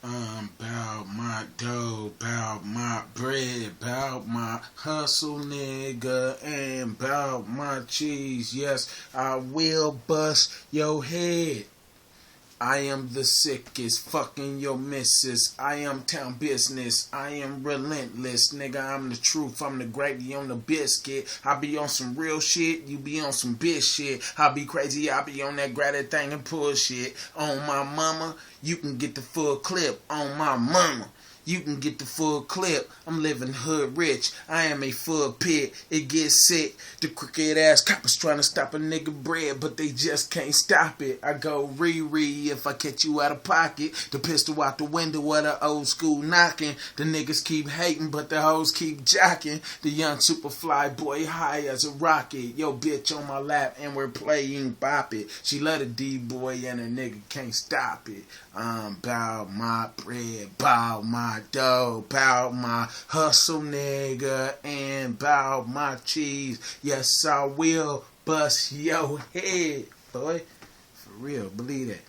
Bout my dough, bout my bread, bout my hustle, nigga, and bout my cheese. Yes, I will bust your head. I am the sickest, fucking your missus. I am town business. I am relentless, nigga. I'm the truth. I'm the gravy on the biscuit. I be on some real shit. You be on some bitch shit. I be crazy. I be on that gratitude thing and bullshit. On my mama, you can get the full clip. On my mama, you can get the full clip. I'm living hood rich. I am a full pit. It gets sick. The crooked ass coppers trying to stop a nigga bread, but they just can't stop it. I go Riri if I catch you out of pocket. The pistol out the window of the old school knocking. The niggas keep hating, but the hoes keep jocking. The young super fly boy high as a rocket. Yo bitch on my lap and we're playing bop it. She love the D-boy and her nigga can't stop it. Bout my bread, bout my dough, bout my hustle, nigga, and bout my cheese. Yes, I will bust your head, boy. For real, believe that.